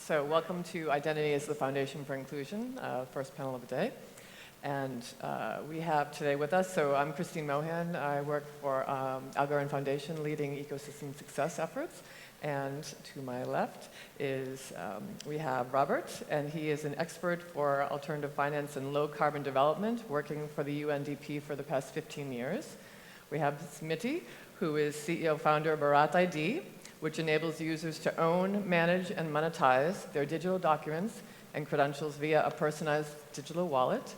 So welcome to Identity as the Foundation for Inclusion, first panel of the day. And we have today with us, so I'm Christine Mohan. I work for Algorand Foundation, leading ecosystem success efforts. And to my left is, we have Robert, and he is an expert for alternative finance and low carbon development, working for the UNDP for the past 15 years. We have Smiti, who is CEO founder of Adar ID, which enables users to own, manage, and monetize their digital documents and credentials via a personalized digital wallet.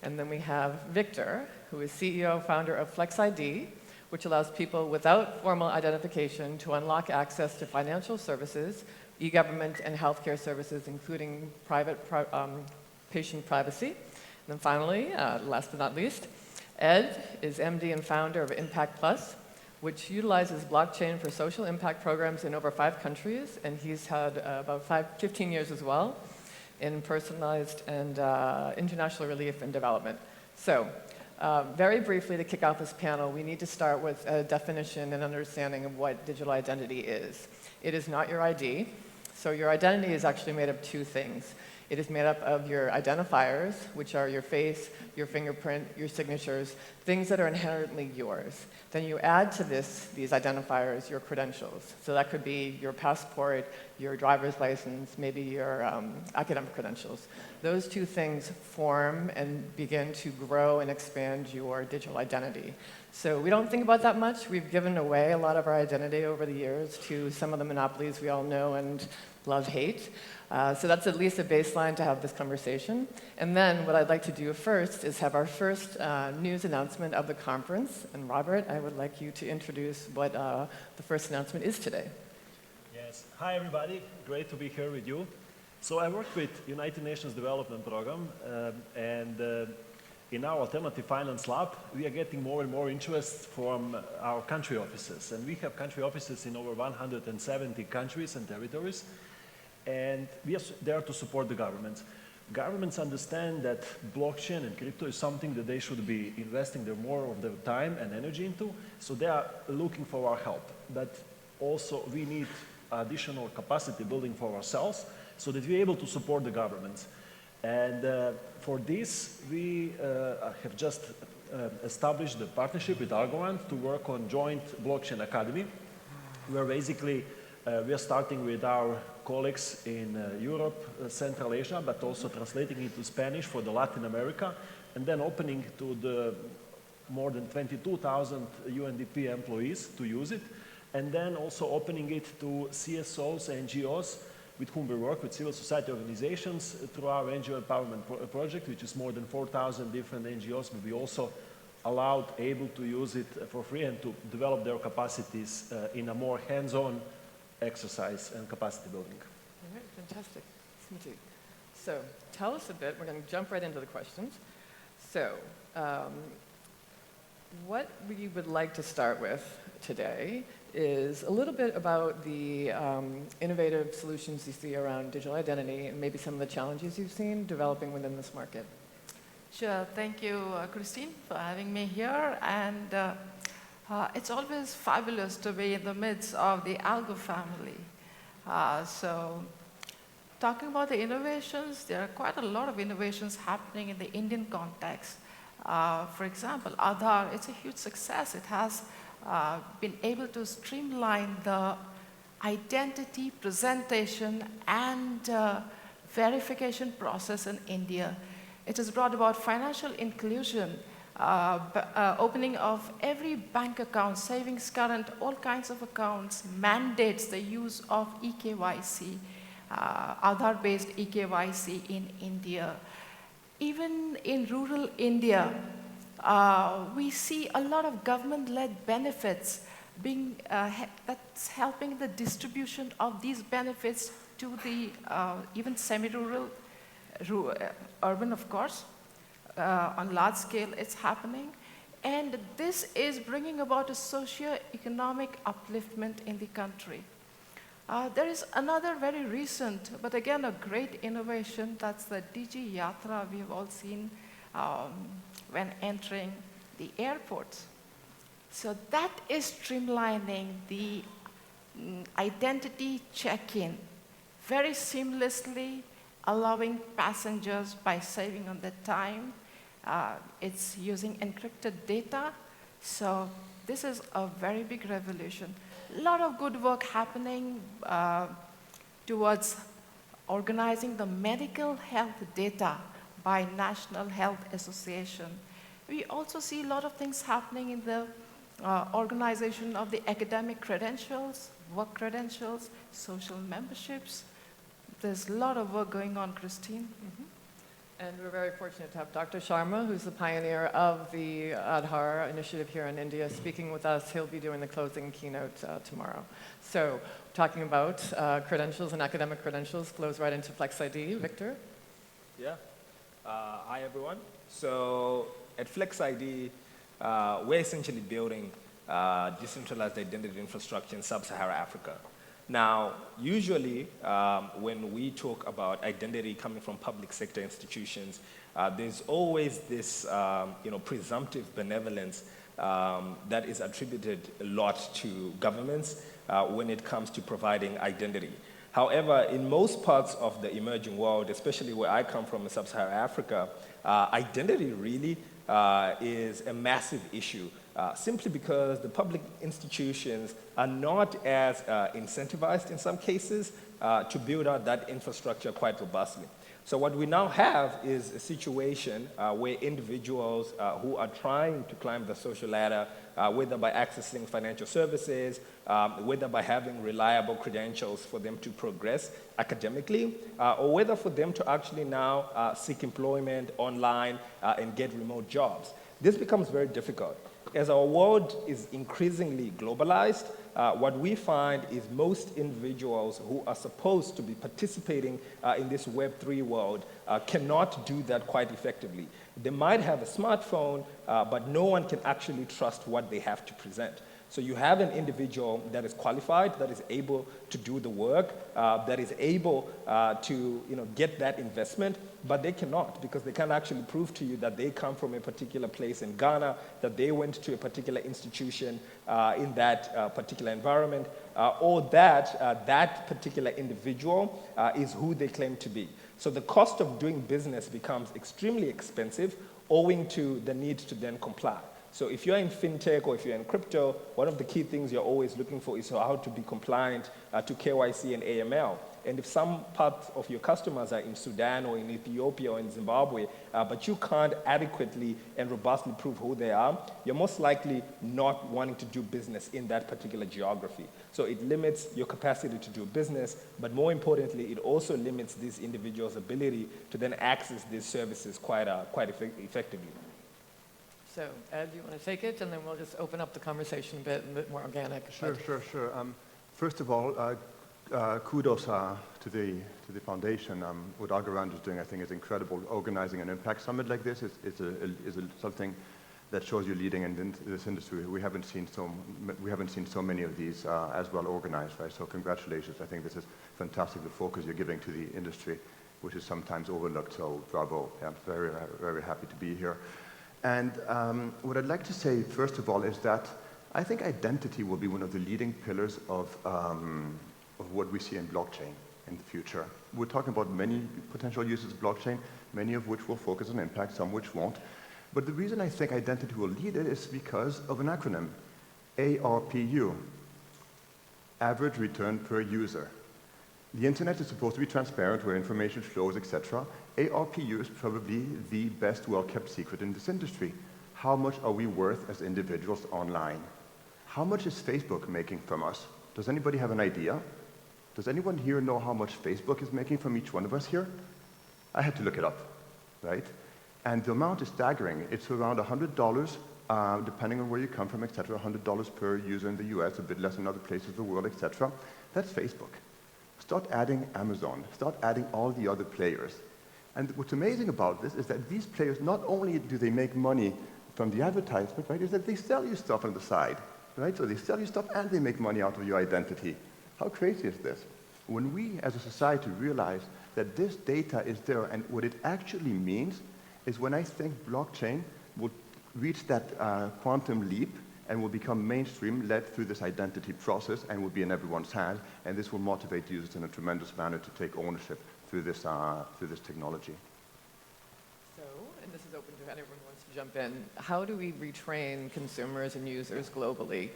And then we have Victor, who is CEO founder of Flex ID, which allows people without formal identification to unlock access to financial services, e-government, and healthcare services, including patient privacy. And then finally, last but not least, Ed is MD and founder of Impact Plus, which utilizes blockchain for social impact programs in over 5 countries, and he's had about 15 years as well in personalized and international relief and development. So, very briefly to kick off this panel, we need to start with a definition and understanding of what digital identity is. It is not your ID. So your identity is actually made of 2 things. It is made up of your identifiers, which are your face, your fingerprint, your signatures, things that are inherently yours. Then you add to these identifiers your credentials. So that could be your passport, your driver's license, maybe your academic credentials. Those 2 things form and begin to grow and expand your digital identity. So we don't think about that much. We've given away a lot of our identity over the years to some of the monopolies we all know and love, hate. So that's at least a baseline to have this conversation. And then what I'd like to do first is have our first news announcement of the conference. And Robert, I would like you to introduce what the first announcement is today. Yes. Hi, everybody. Great to be here with you. So I work with United Nations Development Program, and in our Alternative Finance Lab, we are getting more and more interest from our country offices. And we have country offices in over 170 countries and territories. And we are there to support the governments. Governments understand that blockchain and crypto is something that they should be investing more of their time and energy into, so they are looking for our help. But also we need additional capacity building for ourselves so that we're able to support the governments. And for this, we have just established a partnership with Algorand to work on joint blockchain academy, where basically we are starting with our colleagues in Europe, Central Asia, but also translating into Spanish for the Latin America, and then opening to the more than 22,000 UNDP employees to use it, and then also opening it to CSOs, NGOs, with whom we work, with civil society organizations, through our NGO Empowerment Project, which is more than 4,000 different NGOs, but we also able to use it for free and to develop their capacities in a more hands-on exercise and capacity building. All right, fantastic. Smiti. So tell us a bit, we're going to jump right into the questions. So what we would like to start with today is a little bit about the innovative solutions you see around digital identity and maybe some of the challenges you've seen developing within this market. Sure. Thank you, Christine, for having me here. And it's always fabulous to be in the midst of the Algo family. So talking about the innovations, there are quite a lot of innovations happening in the Indian context. For example, Adar, it's a huge success. It has been able to streamline the identity presentation and verification process in India. It has brought about financial inclusion, opening of every bank account, savings current, all kinds of accounts, mandates the use of eKYC, Aadhaar-based eKYC in India. Even in rural India, we see a lot of government-led benefits being that's helping the distribution of these benefits to the even semi-rural, urban, of course. On large scale, it's happening. And this is bringing about a socio-economic upliftment in the country. There is another very recent, but again, a great innovation. That's the DG Yatra we've all seen when entering the airports. So that is streamlining the identity check-in very seamlessly, allowing passengers by saving on their time. It's using encrypted data. So this is a very big revolution. A lot of good work happening towards organizing the medical health data by National Health Association. We also see a lot of things happening in the organization of the academic credentials, work credentials, social memberships. There's a lot of work going on, Christine. And we're very fortunate to have Dr. Sharma, who's the pioneer of the Adar initiative here in India, speaking with us. He'll be doing the closing keynote tomorrow. So talking about credentials and academic credentials flows right into Flex ID. Victor? Yeah. Hi, everyone. So at Flex ID, we're essentially building decentralized identity infrastructure in sub-Saharan Africa. Now, usually, when we talk about identity coming from public sector institutions, there's always this, presumptive benevolence that is attributed a lot to governments when it comes to providing identity. However, in most parts of the emerging world, especially where I come from in sub-Saharan Africa, identity really is a massive issue. Simply because the public institutions are not as incentivized in some cases to build out that infrastructure quite robustly. So what we now have is a situation where individuals who are trying to climb the social ladder, whether by accessing financial services, whether by having reliable credentials for them to progress academically, or whether for them to actually now seek employment online and get remote jobs. This becomes very difficult. As our world is increasingly globalized, what we find is most individuals who are supposed to be participating in this Web3 world cannot do that quite effectively. They might have a smartphone, but no one can actually trust what they have to present. So you have an individual that is qualified, that is able to do the work, that is able to get that investment, but they cannot because they can't actually prove to you that they come from a particular place in Ghana, that they went to a particular institution in that particular environment, or that that particular individual is who they claim to be. So the cost of doing business becomes extremely expensive owing to the need to then comply. So if you're in fintech or if you're in crypto, one of the key things you're always looking for is how to be compliant to KYC and AML. And if some parts of your customers are in Sudan or in Ethiopia or in Zimbabwe, but you can't adequately and robustly prove who they are, you're most likely not wanting to do business in that particular geography. So it limits your capacity to do business, but more importantly, it also limits these individuals' ability to then access these services quite effectively. So, Ed, you want to take it, and then we'll just open up the conversation a bit more organic. Sure. First of all, kudos to the foundation. What Algorand is doing, I think, is incredible. Organizing an impact summit like this is something that shows you leading in this industry. We haven't seen so many of these as well organized, right? So congratulations. I think this is fantastic. The focus you're giving to the industry, which is sometimes overlooked. So bravo. Yeah, I'm very, very happy to be here. And what I'd like to say, first of all, is that I think identity will be one of the leading pillars of what we see in blockchain in the future. We're talking about many potential uses of blockchain, many of which will focus on impact, some which won't. But the reason I think identity will lead it is because of an acronym, ARPU, Average Return Per User. The internet is supposed to be transparent, where information flows, etc. ARPU is probably the best well-kept secret in this industry. How much are we worth as individuals online? How much is Facebook making from us? Does anybody have an idea? Does anyone here know how much Facebook is making from each one of us here? I had to look it up, right? And the amount is staggering. It's around $100, depending on where you come from, etc. $100 per user in the US, a bit less in other places of the world, etc. That's Facebook. Start adding Amazon. Start adding all the other players. And what's amazing about this is that these players, not only do they make money from the advertisement, right, is that they sell you stuff on the side, right? So they sell you stuff and they make money out of your identity. How crazy is this? When we, as a society, realize that this data is there, and what it actually means is when I think blockchain will reach that quantum leap and will become mainstream, led through this identity process, and will be in everyone's hand. And this will motivate users in a tremendous manner to take ownership through this technology. So, and this is open to anyone who wants to jump in, how do we retrain consumers and users globally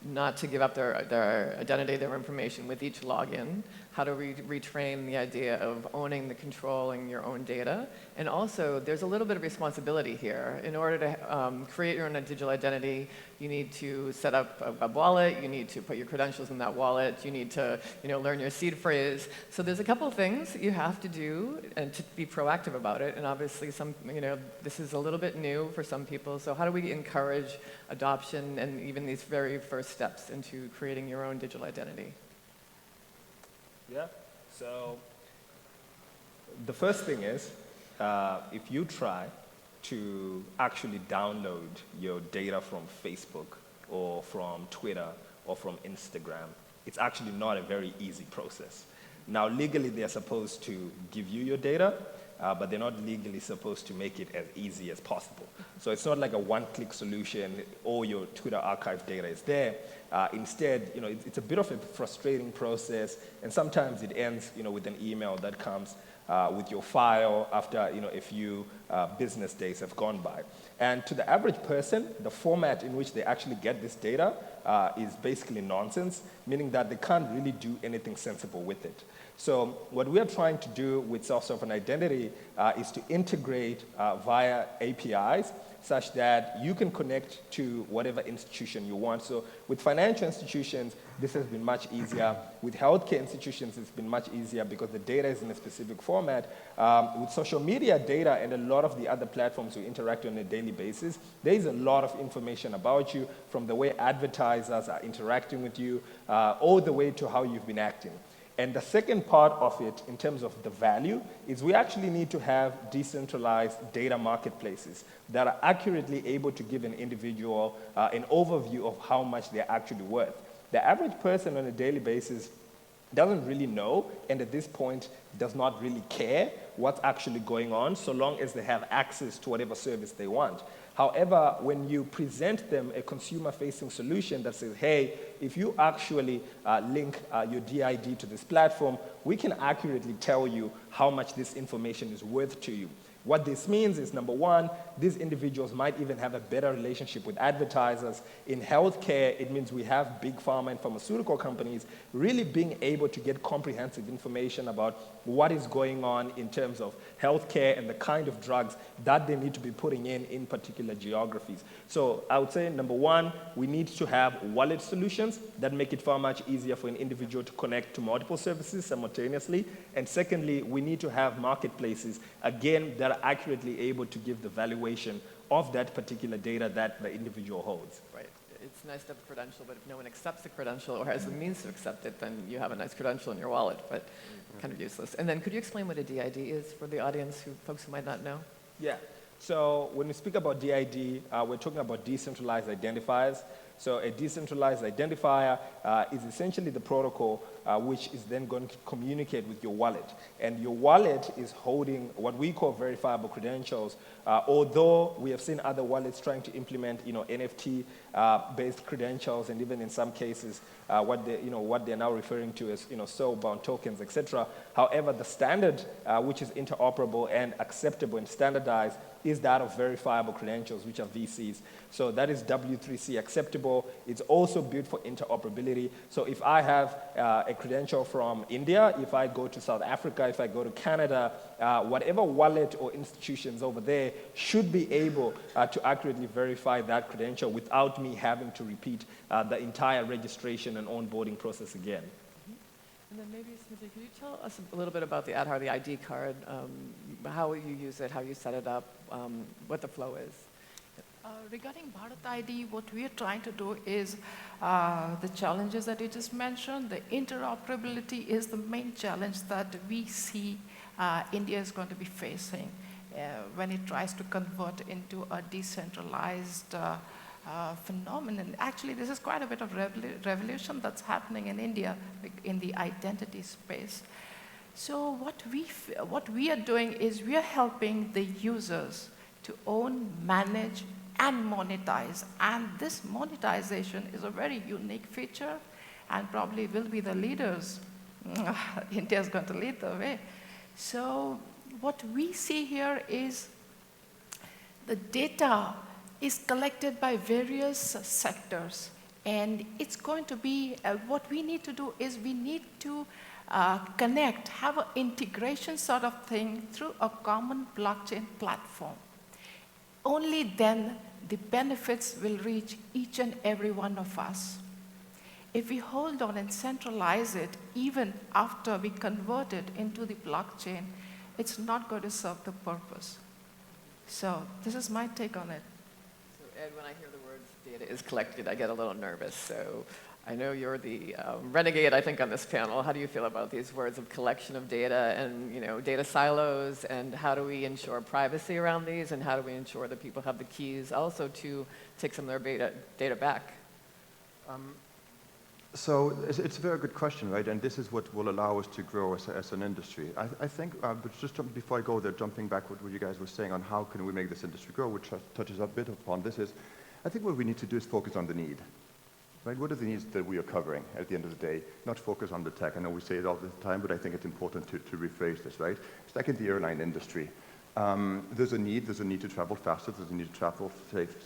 not to give up their identity, their information with each login? How do we retrain the idea of owning the controlling your own data? And also, there's a little bit of responsibility here. In order to create your own digital identity, you need to set up a web wallet, you need to put your credentials in that wallet, you need to learn your seed phrase. So there's a couple of things that you have to do and to be proactive about it. And obviously, this is a little bit new for some people. So how do we encourage adoption and even these very first steps into creating your own digital identity? Yeah, so the first thing is, if you try to actually download your data from Facebook or from Twitter or from Instagram, it's actually not a very easy process. Now, legally, they're supposed to give you your data, but they're not legally supposed to make it as easy as possible. So it's not like a one-click solution, all your Twitter archive data is there. Instead, it's a bit of a frustrating process, and sometimes it ends, with an email that comes with your file after, a few business days have gone by. And to the average person, the format in which they actually get this data is basically nonsense, meaning that they can't really do anything sensible with it. So what we are trying to do with self-sovereign identity is to integrate via APIs such that you can connect to whatever institution you want. So with financial institutions, this has been much easier. With healthcare institutions, it's been much easier because the data is in a specific format. With social media data and a lot of the other platforms we interact on a daily basis, there is a lot of information about you, from the way advertisers are interacting with you, all the way to how you've been acting. And the second part of it, in terms of the value, is we actually need to have decentralized data marketplaces that are accurately able to give an individual an overview of how much they're actually worth. The average person on a daily basis doesn't really know, and at this point does not really care what's actually going on, so long as they have access to whatever service they want. However, when you present them a consumer-facing solution that says, hey, if you actually link your DID to this platform, we can accurately tell you how much this information is worth to you. What this means is, number one, these individuals might even have a better relationship with advertisers. In healthcare, it means we have big pharma and pharmaceutical companies really being able to get comprehensive information about what is going on in terms of healthcare and the kind of drugs that they need to be putting in particular geographies. So I would say, number one, we need to have wallet solutions that make it far much easier for an individual to connect to multiple services simultaneously. And secondly, we need to have marketplaces, again, that are accurately able to give the valuation of that particular data that the individual holds. Right. It's nice to have a credential, but if no one accepts the credential or has the means to accept it, then you have a nice credential in your wallet, but kind of useless. And then could you explain what a DID is for the audience, folks who might not know? Yeah. So when we speak about DID, we're talking about decentralized identifiers. So a decentralized identifier is essentially the protocol which is then going to communicate with your wallet. And your wallet is holding what we call verifiable credentials, although we have seen other wallets trying to implement NFT-based credentials, and even in some cases what they're now referring to as soul-bound tokens, etc. However, the standard which is interoperable and acceptable and standardized is that of verifiable credentials, which are VCs. So that is W3C acceptable. It's also built for interoperability. So if I have a credential from India, if I go to South Africa, if I go to Canada, whatever wallet or institutions over there should be able to accurately verify that credential without me having to repeat the entire registration and onboarding process again. And then maybe, Smithy, could you tell us a little bit about the Adar ID card, how you use it, how you set it up, what the flow is? Regarding Bharat ID, what we are trying to do is the challenges that you just mentioned. The interoperability is the main challenge that we see India is going to be facing when it tries to convert into a decentralized phenomenon. Actually, this is quite a bit of revolution that's happening in India in the identity space. So what we are doing is we are helping the users to own, manage, and monetize. And this monetization is a very unique feature and probably will be the leaders. India is going to lead the way. So what we see here is the data is collected by various sectors. And it's going to be, what we need to do is we need to connect, have an integration sort of thing through a common blockchain platform. Only then the benefits will reach each and every one of us. If we hold on and centralize it, even after we convert it into the blockchain, it's not going to serve the purpose. So this is my take on it. So Ed, when I hear the words data is collected, I get a little nervous. So I know you're the renegade, I think, on this panel. How do you feel about these words of collection of data and data silos, and how do we ensure privacy around these, and how do we ensure that people have the keys also to take some of their data back? So it's a very good question, right? And this is what will allow us to grow as an industry. I think, but just before I go there, jumping back what you guys were saying on how can we make this industry grow, which touches a bit upon this, is I think what we need to do is focus on the need. Right? What are the needs that we are covering at the end of the day? Not focus on the tech. I know we say it all the time, but I think it's important to rephrase this, right? It's like in the airline industry. There's a need to travel faster, there's a need to travel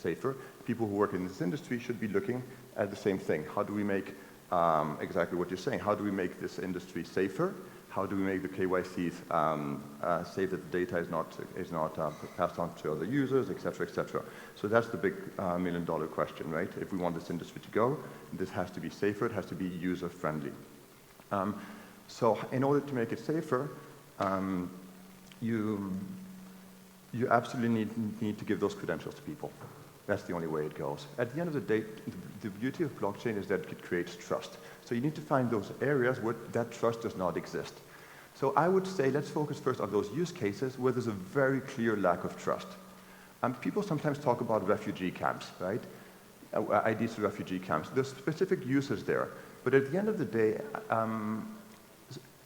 safer. People who work in this industry should be looking at the same thing. How do we make exactly what you're saying? How do we make this industry safer? How do we make the KYCs safe that the data is not passed on to other users, et cetera, et cetera. So that's the big $1 million question, right? If we want this industry to go, this has to be safer, it has to be user-friendly. So in order to make it safer, you absolutely need to give those credentials to people. That's the only way it goes. At the end of the day, the beauty of blockchain is that it creates trust. So you need to find those areas where that trust does not exist. So I would say let's focus first on those use cases where there's a very clear lack of trust. People sometimes talk about refugee camps, right? IDs to refugee camps. There's specific uses there. But at the end of the day,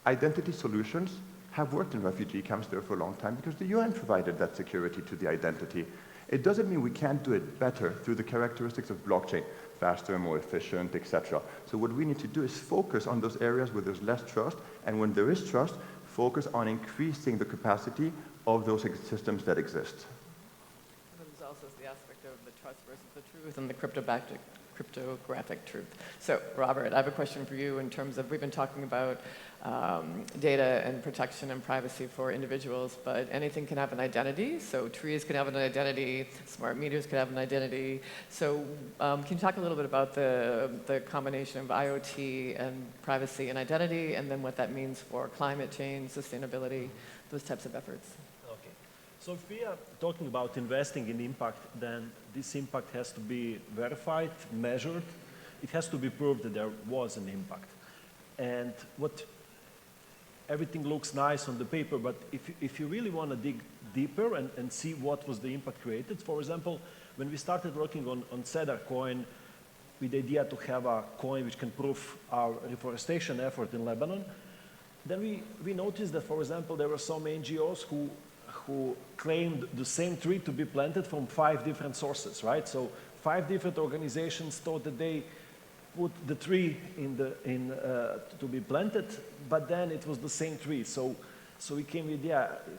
identity solutions have worked in refugee camps there for a long time because the UN provided that security to the identity. It doesn't mean we can't do it better through the characteristics of blockchain, faster, more efficient, etc. So what we need to do is focus on those areas where there's less trust, and when there is trust, focus on increasing the capacity of those systems that exist. And there's also the aspect of the trust versus the truth and the cryptographic truth. So, Robert, I have a question for you in terms of, we've been talking about data and protection and privacy for individuals, but anything can have an identity. So trees can have an identity, smart meters can have an identity. So can you talk a little bit about the combination of IoT and privacy and identity, and then what that means for climate change, sustainability, those types of efforts? Okay. So if we are talking about investing in impact, then this impact has to be verified, measured. It has to be proved that there was an impact. And everything looks nice on the paper, but if you really want to dig deeper and see what was the impact created, for example, when we started working on Cedar coin with the idea to have a coin which can prove our reforestation effort in Lebanon, then we noticed that, for example, there were some NGOs who claimed the same tree to be planted from 5 different sources, right? So 5 different organizations thought that they put the tree to be planted, but then it was the same tree. So we came with,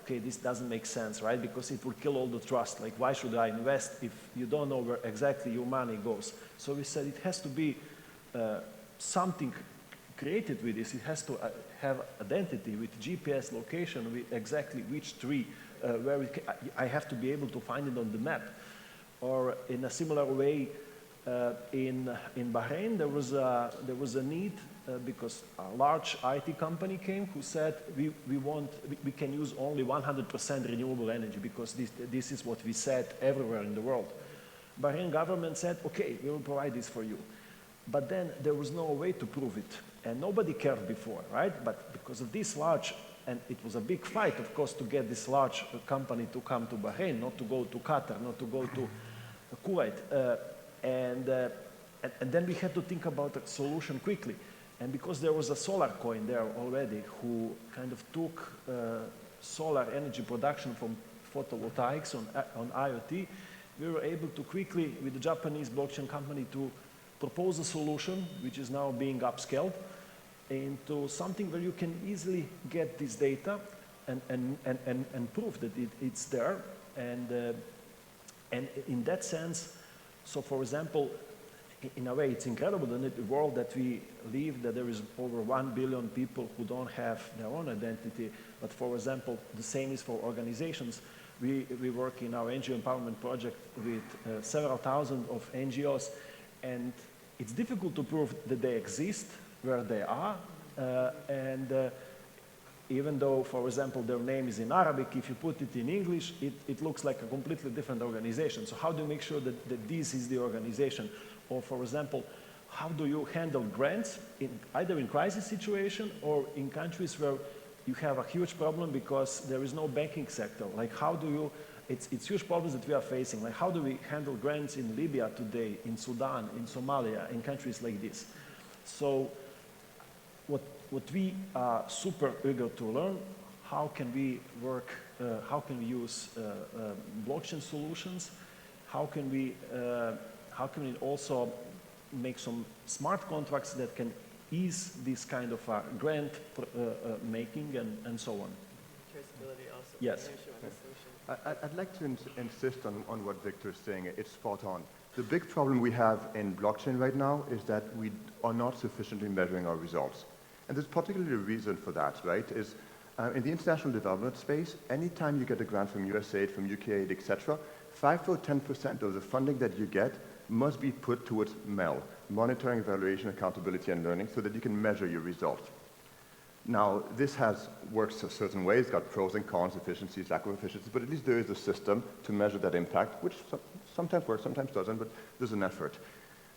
okay, this doesn't make sense, right? Because it will kill all the trust. Like, why should I invest if you don't know where exactly your money goes? So we said it has to be something created with this. It has to have identity with GPS location, with exactly which tree, I have to be able to find it on the map. Or in a similar way, in Bahrain, there was a need because a large IT company came who said we can use only 100% renewable energy because this is what we said everywhere in the world. Bahrain government said, okay, we will provide this for you. But then there was no way to prove it, and nobody cared before, right? But because of this large, and it was a big fight, of course, to get this large company to come to Bahrain, not to go to Qatar, not to go to Kuwait. And then we had to think about a solution quickly. And because there was a solar coin there already who kind of took solar energy production from photovoltaics on IoT we were able to quickly, with the Japanese blockchain company, to propose a solution, which is now being upscaled, into something where you can easily get this data and prove that it's there. And in that sense, so for example, in a way, it's incredible in the world that we live, that there is over 1 billion people who don't have their own identity. But for example, the same is for organizations. We work in our NGO empowerment project with several thousand of NGOs, and it's difficult to prove that they exist, where they are, even though, for example, their name is in Arabic, if you put it in English, it looks like a completely different organization. So how do you make sure that this is the organization? Or, for example, how do you handle grants, either in crisis situation or in countries where you have a huge problem because there is no banking sector? Like how do you, it's huge problems that we are facing. Like how do we handle grants in Libya today, in Sudan, in Somalia, in countries like this? So what we are super eager to learn, how can we work, how can we use blockchain solutions? How can we also make some smart contracts that can ease this kind of grant making and so on? Traceability also. Yes. I'd like to insist on what Victor is saying. It's spot on. The big problem we have in blockchain right now is that we are not sufficiently measuring our results. And there's particularly a reason for that, right? Is in the international development space, anytime you get a grant from USAID, from UK aid, etc., 5 or 10% of the funding that you get must be put towards MEL, monitoring, evaluation, accountability, and learning, so that you can measure your results. Now, this works a certain way. It's got pros and cons, efficiencies, lack of efficiency, but at least there is a system to measure that impact, which sometimes works, sometimes doesn't, but there's an effort.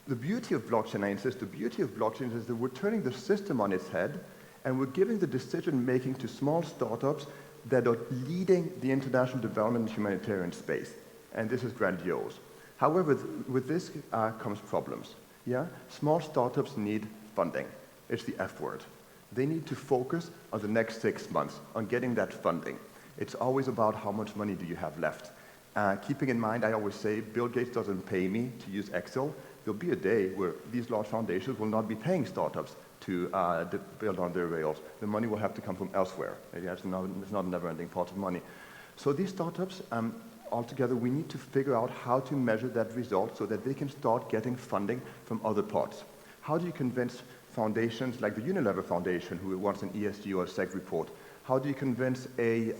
The beauty of blockchain, I insist, the beauty of blockchain is that we're turning the system on its head, and we're giving the decision-making to small startups that are leading the international development and humanitarian space. And this is grandiose. However, with this comes problems. Yeah? Small startups need funding. It's the F word. They need to focus on the next 6 months, on getting that funding. It's always about how much money do you have left. Keeping in mind, I always say, Bill Gates doesn't pay me to use Excel. There'll be a day where these large foundations will not be paying startups to build on their rails. The money will have to come from elsewhere. It's not a never-ending pot of money. So these startups, altogether, we need to figure out how to measure that result so that they can start getting funding from other parts. How do you convince foundations like the Unilever Foundation, who wants an ESG or a SEG report? How do you convince a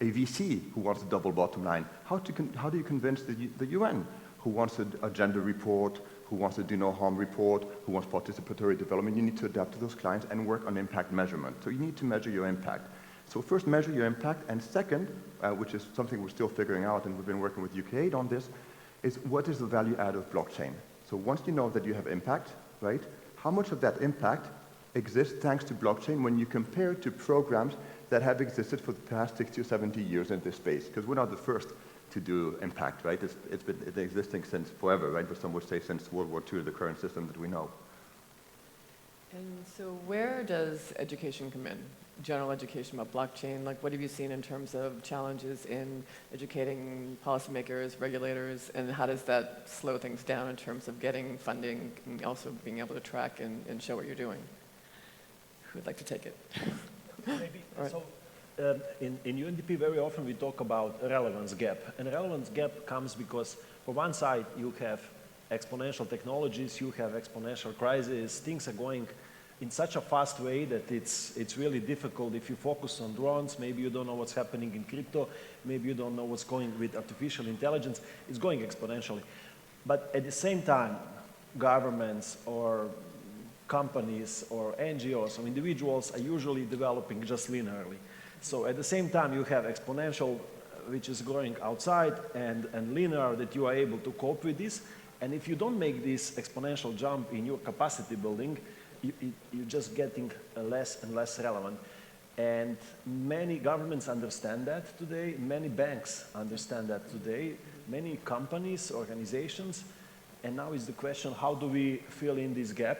VC who wants a double bottom line? How do you convince the UN who wants a gender report, who wants a do no harm report, who wants participatory development? You need to adapt to those clients and work on impact measurement. So you need to measure your impact. So first, measure your impact, and second, which is something we're still figuring out, and we've been working with UK aid on this, is what is the value add of blockchain? So once you know that you have impact, right, how much of that impact exists thanks to blockchain when you compare it to programs that have existed for the past 60 or 70 years in this space? Because we're not the first to do impact, right? It's been existing since forever, right? But some would say since World War II, the current system that we know. And so where does education come in? General education about blockchain, like what have you seen in terms of challenges in educating policymakers, regulators, and how does that slow things down in terms of getting funding and also being able to track and show what you're doing? Who would like to take it? Maybe. Right. So in UNDP, very often we talk about relevance gap. And relevance gap comes because, for one side, you have exponential technologies, you have exponential crises, things are going in such a fast way that it's really difficult. If you focus on drones, maybe you don't know what's happening in crypto, maybe you don't know what's going with artificial intelligence. It's going exponentially. But at the same time, governments or companies or NGOs or individuals are usually developing just linearly. So at the same time, you have exponential, which is growing outside, and linear, that you are able to cope with this. And if you don't make this exponential jump in your capacity building, you're just getting less and less relevant. And many governments understand that today, many banks understand that today, many companies, organizations, and now is the question, how do we fill in this gap?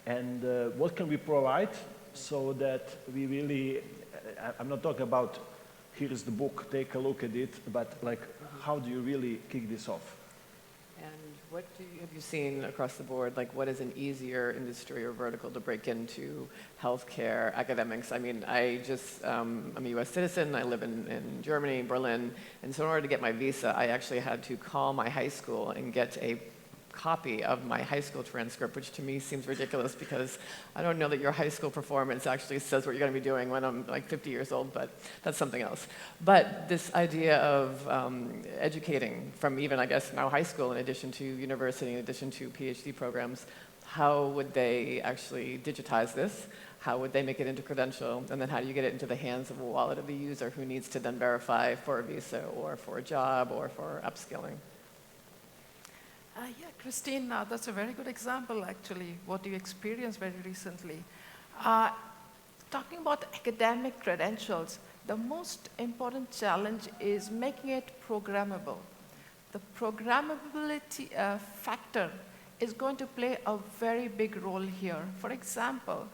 And what can we provide so that we really, I'm not talking about here is the book, take a look at it, but like, how do you really kick this off? And what have you seen across the board? Like, what is an easier industry or vertical to break into? Healthcare, academics. I mean, I'm a U.S. citizen. I live in Germany, Berlin. And so in order to get my visa, I actually had to call my high school and get a copy of my high school transcript, which to me seems ridiculous because I don't know that your high school performance actually says what you're going to be doing when I'm like 50 years old, but that's something else. But this idea of educating from even, I guess, now high school in addition to university, in addition to PhD programs, how would they actually digitize this? How would they make it into credential? And then how do you get it into the hands of a wallet of the user who needs to then verify for a visa or for a job or for upskilling? Yeah, Christine, that's a very good example, actually, what you experienced very recently. Talking about academic credentials, the most important challenge is making it programmable. The programmability factor is going to play a very big role here. For example,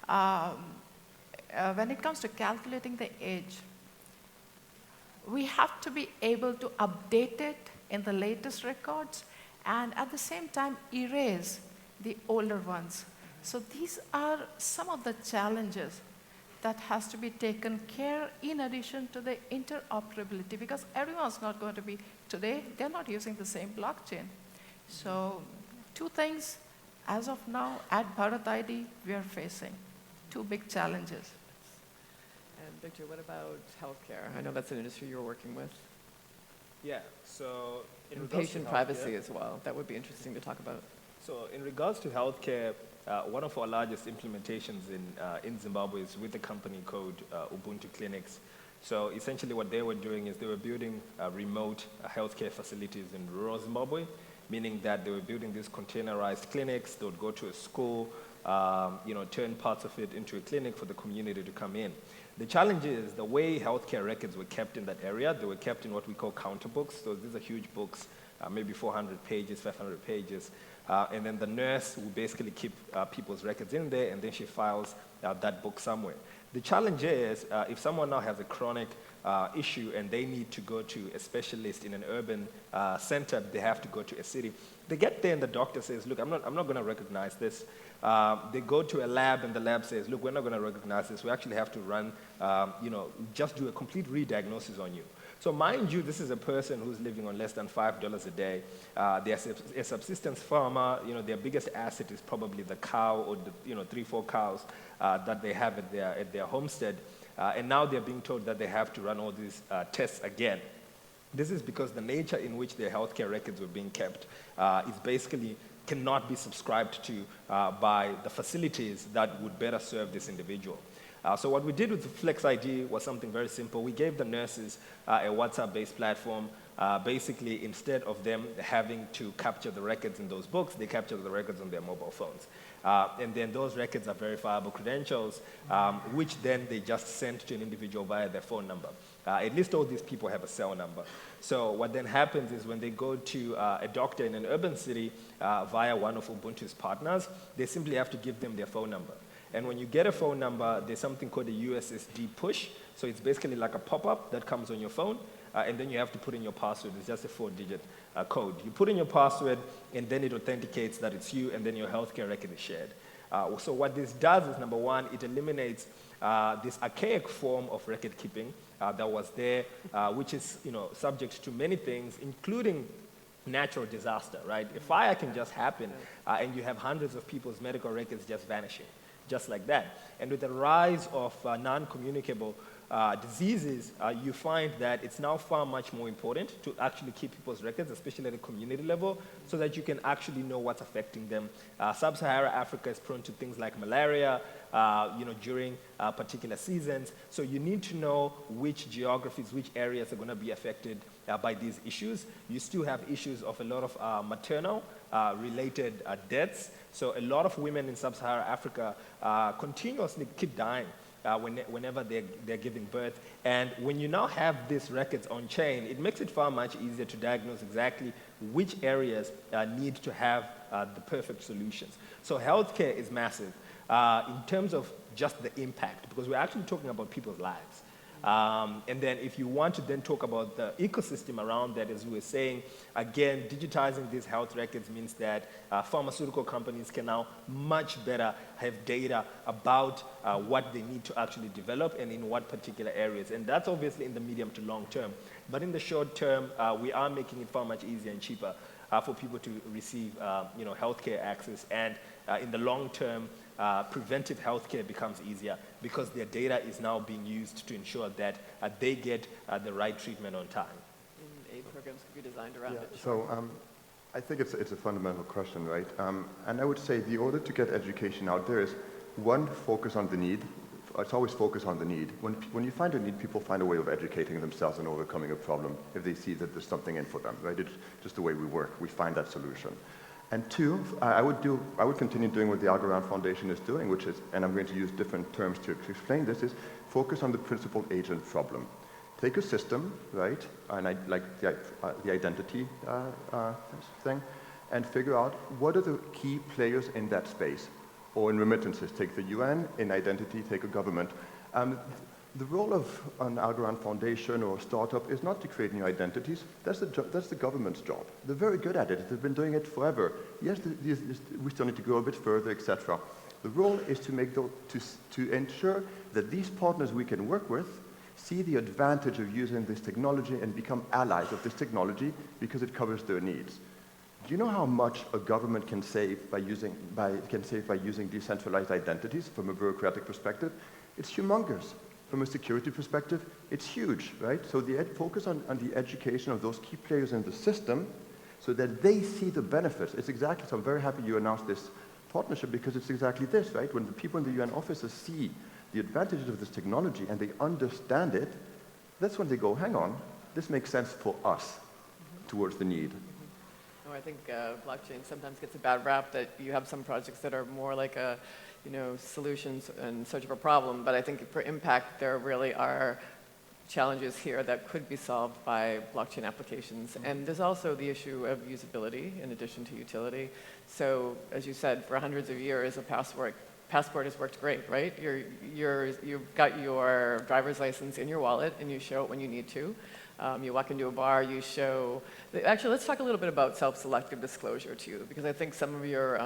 when it comes to calculating the age, we have to be able to update it in the latest records and at the same time erase the older ones. So these are some of the challenges that has to be taken care in addition to the interoperability, because everyone's not going to be, today, they're not using the same blockchain. So two things, as of now, at Bharat ID, we are facing two big challenges. And Victor, what about healthcare? I know that's an industry you're working with. Yeah, so in And regards to patient healthcare- privacy as well. That would be interesting to talk about. So in regards to healthcare, one of our largest implementations in Zimbabwe is with a company called Ubuntu Clinics. So essentially what they were doing is they were building remote healthcare facilities in rural Zimbabwe, meaning that they were building these containerized clinics. They would go to a school, turn parts of it into a clinic for the community to come in. The challenge is the way healthcare records were kept in that area. They were kept in what we call counter books. So these are huge books, maybe 400 pages, 500 pages. And then the nurse will basically keep people's records in there, and then she files that book somewhere. The challenge is if someone now has a chronic issue and they need to go to a specialist in an urban center, they have to go to a city. They get there and the doctor says, look, I'm not going to recognize this. They go to a lab and the lab says, look, we're not going to recognize this. We actually have to run, just do a complete re-diagnosis on you. So mind you, this is a person who's living on less than $5 a day. They're a subsistence farmer. Their biggest asset is probably the cow or the 3-4 cows that they have at their homestead. And now they're being told that they have to run all these tests again. This is because the nature in which their healthcare records were being kept is basically cannot be subscribed to by the facilities that would better serve this individual. So what we did with Flex ID was something very simple. We gave the nurses a WhatsApp-based platform. Basically, instead of them having to capture the records in those books, they capture the records on their mobile phones. And then those records are verifiable credentials, which then they just send to an individual via their phone number. At least all these people have a cell number. So what then happens is when they go to a doctor in an urban city via one of Ubuntu's partners, they simply have to give them their phone number. And when you get a phone number, there's something called a USSD push. So it's basically like a pop-up that comes on your phone, and then you have to put in your password. It's just a 4-digit code. You put in your password, and then it authenticates that it's you, and then your healthcare record is shared. So what this does is, number one, it eliminates this archaic form of record keeping that was there, which is subject to many things, including natural disaster, right? A fire can just happen, and you have hundreds of people's medical records just vanishing, just like that. And with the rise of non-communicable diseases, you find that it's now far much more important to actually keep people's records, especially at a community level, so that you can actually know what's affecting them. Sub-Saharan Africa is prone to things like malaria, during particular seasons. So you need to know which geographies, which areas are going to be affected by these issues. You still have issues of a lot of maternal related deaths. So a lot of women in Sub-Saharan Africa continuously keep dying whenever they're giving birth. And when you now have these records on chain, it makes it far much easier to diagnose exactly which areas need to have the perfect solutions. So healthcare is massive in terms of just the impact, because we're actually talking about people's lives. And then if you want to then talk about the ecosystem around that, as we were saying, again, digitizing these health records means that pharmaceutical companies can now much better have data about what they need to actually develop and in what particular areas. And that's obviously in the medium to long term. But in the short term, we are making it far much easier and cheaper for people to receive healthcare access. And in the long term, preventive healthcare becomes easier because their data is now being used to ensure that they get the right treatment on time. And aid programs could be designed around it. So I think it's a fundamental question, right? And I would say the order to get education out there is, one, focus on the need. It's always focus on the need. When you find a need, people find a way of educating themselves and overcoming a problem if they see that there's something in for them, right? It's just the way we work. We find that solution. And two, I would continue doing what the Algorand Foundation is doing, which is, and I'm going to use different terms to explain this, is focus on the principal agent problem. Take a system, right, and like the identity thing, and figure out what are the key players in that space. Or in remittances, take the UN. In identity, take a government. The role of an Algorand Foundation or a startup is not to create new identities. That's the government's job. They're very good at it. They've been doing it forever. Yes, we still need to go a bit further, etc. The role is to ensure that these partners we can work with see the advantage of using this technology and become allies of this technology because it covers their needs. Do you know how much a government can save by using decentralized identities from a bureaucratic perspective? It's humongous. From a security perspective, it's huge, right? So the focus on the education of those key players in the system so that they see the benefits. It's exactly, so I'm very happy you announced this partnership because it's exactly this, right? When the people in the UN offices see the advantages of this technology and they understand it, that's when they go, hang on, this makes sense for us towards the need. I think blockchain sometimes gets a bad rap that you have some projects that are more like a, solutions in search of a problem. But I think for impact, there really are challenges here that could be solved by blockchain applications. And there's also the issue of usability in addition to utility. So as you said, for hundreds of years, a passport has worked great, right? You've got your driver's license in your wallet and you show it when you need to. You walk into a bar, you show... Actually, let's talk a little bit about self-selective disclosure, too, because I think some of your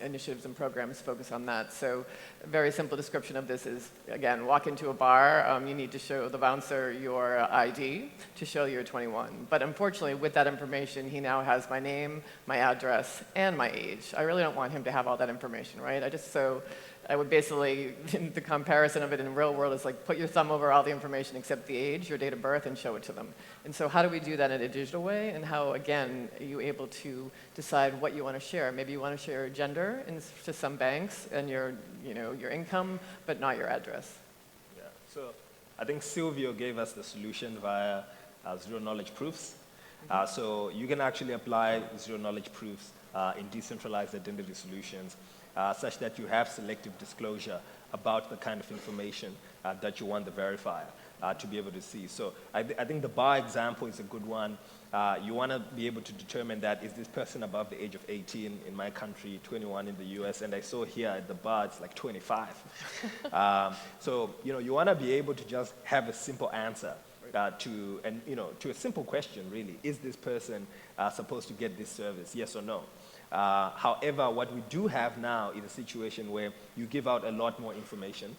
initiatives and programs focus on that. So a very simple description of this is, again, walk into a bar, you need to show the bouncer your ID to show you're 21. But unfortunately, with that information, he now has my name, my address, and my age. I really don't want him to have all that information, right? I would basically, the comparison of it in the real world is like put your thumb over all the information except the age, your date of birth, and show it to them. And so how do we do that in a digital way? And how, again, are you able to decide what you want to share? Maybe you want to share your gender to some banks and your income, but not your address. Yeah, so I think Silvio gave us the solution via zero-knowledge proofs. So you can actually apply zero-knowledge proofs in decentralized identity solutions such that you have selective disclosure about the kind of information that you want the verifier to be able to see. So I think the bar example is a good one. You want to be able to determine that is this person above the age of 18 in my country, 21 in the US, and I saw here at the bar it's like 25. So you want to be able to just have a simple answer to a simple question really. Is this person supposed to get this service, yes or no? However, what we do have now is a situation where you give out a lot more information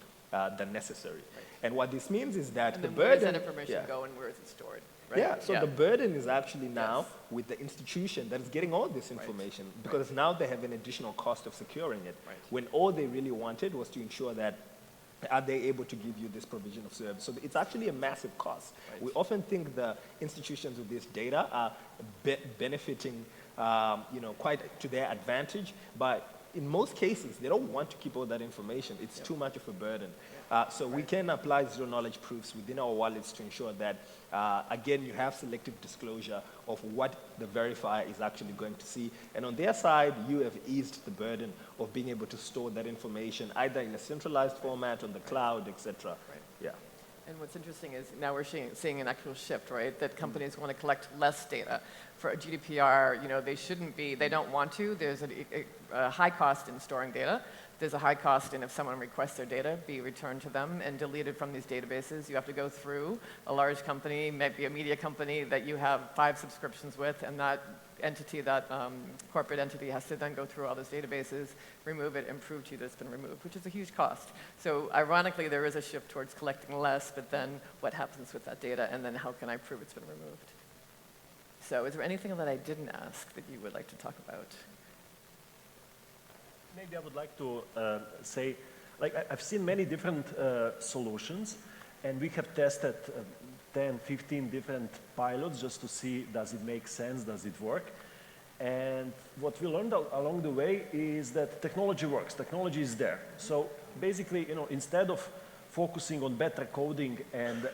than necessary. Right. And what this means is that and the then burden... where does that information go and where is it stored? Right? Yeah, so the burden is actually now with the institution that is getting all this information because now they have an additional cost of securing it when all they really wanted was to ensure that are they able to give you this provision of service? So it's actually a massive cost. Right. We often think the institutions with this data are benefiting quite to their advantage, but in most cases, they don't want to keep all that information. It's too much of a burden. So we can apply zero-knowledge proofs within our wallets to ensure that, again, you have selective disclosure of what the verifier is actually going to see. And on their side, you have eased the burden of being able to store that information either in a centralized format, on the cloud, etc. Right. Yeah. And what's interesting is now we're seeing an actual shift, right? That companies want to collect less data. For a GDPR, they shouldn't be, they don't want to. There's a high cost in storing data. There's a high cost in if someone requests their data be returned to them and deleted from these databases. You have to go through a large company, maybe a media company that you have 5 subscriptions with, and that entity, that corporate entity has to then go through all those databases, remove it, and prove to you that it's been removed, which is a huge cost. So ironically, there is a shift towards collecting less, but then what happens with that data, and then how can I prove it's been removed? So is there anything that I didn't ask that you would like to talk about? Maybe I would like to say, like I've seen many different solutions, and we have tested 10, 15 different pilots just to see, does it make sense, does it work? And what we learned along the way is that technology works, technology is there. So basically, you know, instead of focusing on better coding and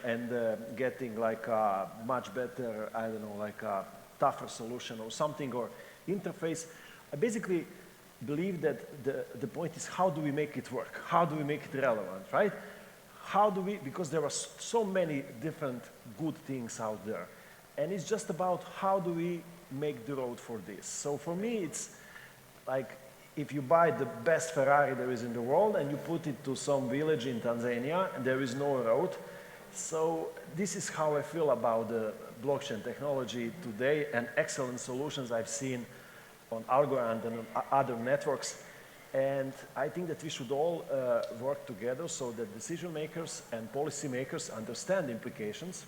getting like a much better, I don't know, like a tougher solution or something, or interface, I basically believe that the point is, how do we make it work? How do we make it relevant, right? How do we, because there are so many different good things out there, and it's just about how do we make the road for this. So for me, it's like if you buy the best Ferrari there is in the world and you put it to some village in Tanzania and there is no road. So this is how I feel about the blockchain technology today, and excellent solutions I've seen on Algorand and on other networks. And I think that we should all work together so that decision makers and policy makers understand the implications,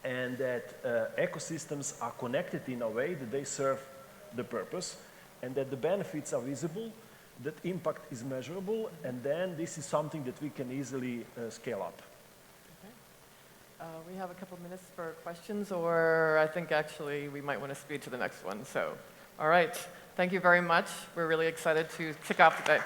and that ecosystems are connected in a way that they serve the purpose, and that the benefits are visible, that impact is measurable, and then this is something that we can easily scale up. Okay. We have a couple minutes for questions, or I think actually we might want to speed to the next one. So, all right. Thank you very much. We're really excited to kick off the day.